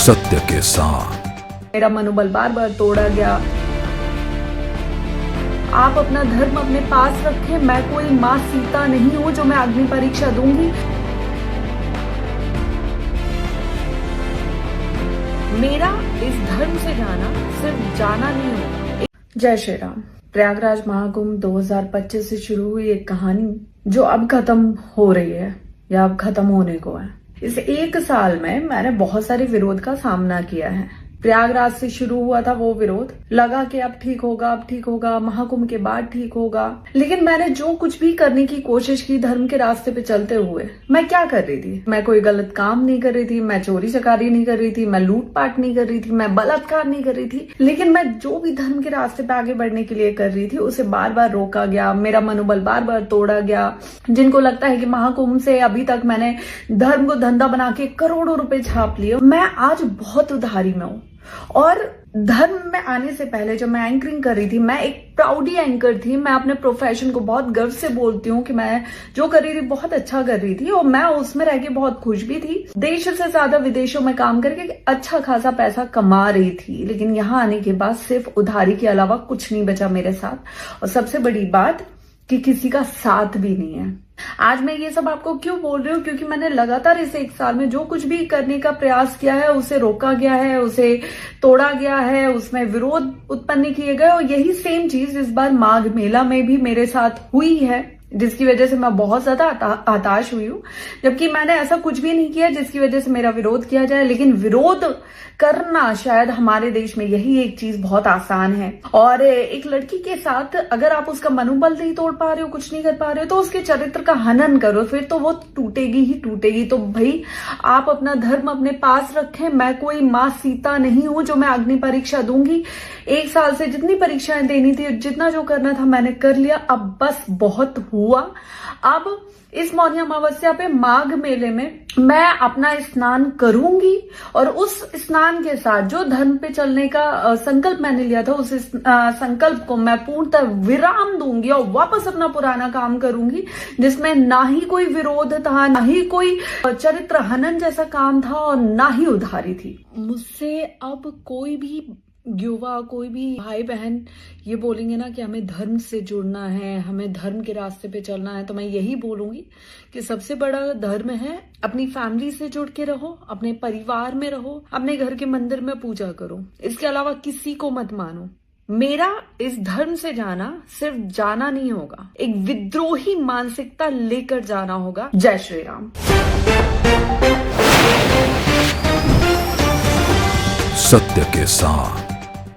सत्य के साथ। मेरा मनोबल बार बार तोड़ा गया। आप अपना धर्म अपने पास रखें, मैं कोई माँ सीता नहीं हूँ जो मैं अग्नि परीक्षा दूंगी। मेरा इस धर्म से जाना सिर्फ जाना नहीं हो। जय श्री राम। प्रयागराज महाकुंभ 2025 से शुरू हुई एक कहानी जो अब खत्म हो रही है या अब खत्म होने को है। इस एक साल में मैंने बहुत सारे विरोध का सामना किया है। प्रयागराज से शुरू हुआ था वो विरोध, लगा कि अब ठीक होगा, महाकुंभ के बाद ठीक होगा। लेकिन मैंने जो कुछ भी करने की कोशिश की धर्म के रास्ते पे चलते हुए, मैं क्या कर रही थी? मैं कोई गलत काम नहीं कर रही थी, मैं चोरी चकारी नहीं कर रही थी, मैं लूटपाट नहीं कर रही थी, मैं बलात्कार नहीं कर रही थी। लेकिन मैं जो भी धर्म के रास्ते पे आगे बढ़ने के लिए कर रही थी उसे बार बार रोका गया, मेरा मनोबल बार बार तोड़ा गया। जिनको लगता है कि महाकुंभ से अभी तक मैंने धर्म को धंधा बना के करोड़ों रुपए छाप लिए, मैं आज बहुत उधारी में हूँ। और धर्म में आने से पहले जब मैं एंकरिंग कर रही थी, मैं एक प्राउडी एंकर थी। मैं अपने प्रोफेशन को बहुत गर्व से बोलती हूँ कि मैं जो कर रही थी बहुत अच्छा कर रही थी और मैं उसमें रह के बहुत खुश भी थी। देश से ज्यादा विदेशों में काम करके अच्छा खासा पैसा कमा रही थी। लेकिन यहाँ आने के बाद सिर्फ उधारी के अलावा कुछ नहीं बचा मेरे साथ। और सबसे बड़ी बात कि किसी का साथ भी नहीं है। आज मैं ये सब आपको क्यों बोल रही हूँ? क्योंकि मैंने लगातार इस एक साल में जो कुछ भी करने का प्रयास किया है उसे रोका गया है, उसे तोड़ा गया है, उसमें विरोध उत्पन्न किए गए। और यही सेम चीज इस बार माघ मेला में भी मेरे साथ हुई है, जिसकी वजह से मैं बहुत ज्यादा हताश हुई हूँ। जबकि मैंने ऐसा कुछ भी नहीं किया जिसकी वजह से मेरा विरोध किया जाए। लेकिन विरोध करना शायद हमारे देश में यही एक चीज बहुत आसान है। और एक लड़की के साथ अगर आप उसका मनोबल नहीं तोड़ पा रहे हो, कुछ नहीं कर पा रहे हो, तो उसके चरित्र का हनन करो, फिर तो वो टूटेगी ही टूटेगी। तो भाई आप अपना धर्म अपने पास रखें। मैं कोई माँ सीता नहीं हूं जो मैं अग्नि परीक्षा दूंगी। एक साल से जितनी परीक्षाएं देनी थी, जितना जो करना था मैंने कर लिया। अब बस बहुत हुआ। अब इस मौनी अमावस्या पे माघ मेले में मैं अपना स्नान करूंगी और उस स्नान के साथ जो धर्म पे चलने का संकल्प मैंने लिया था, उस संकल्प को मैं पूर्णतः विराम दूंगी और वापस अपना पुराना काम करूंगी, जिसमें ना ही कोई विरोध था, ना ही कोई चरित्र हनन जैसा काम था और ना ही उधारी थी। मुझसे अब कोई भी युवा, कोई भी भाई बहन ये बोलेंगे ना कि हमें धर्म से जुड़ना है, हमें धर्म के रास्ते पे चलना है, तो मैं यही बोलूंगी कि सबसे बड़ा धर्म है अपनी फैमिली से जुड़ के रहो, अपने परिवार में रहो, अपने घर के मंदिर में पूजा करो। इसके अलावा किसी को मत मानो। मेरा इस धर्म से जाना सिर्फ जाना नहीं होगा, एक विद्रोही मानसिकता लेकर जाना होगा। जय श्री राम। सत्य के साथ।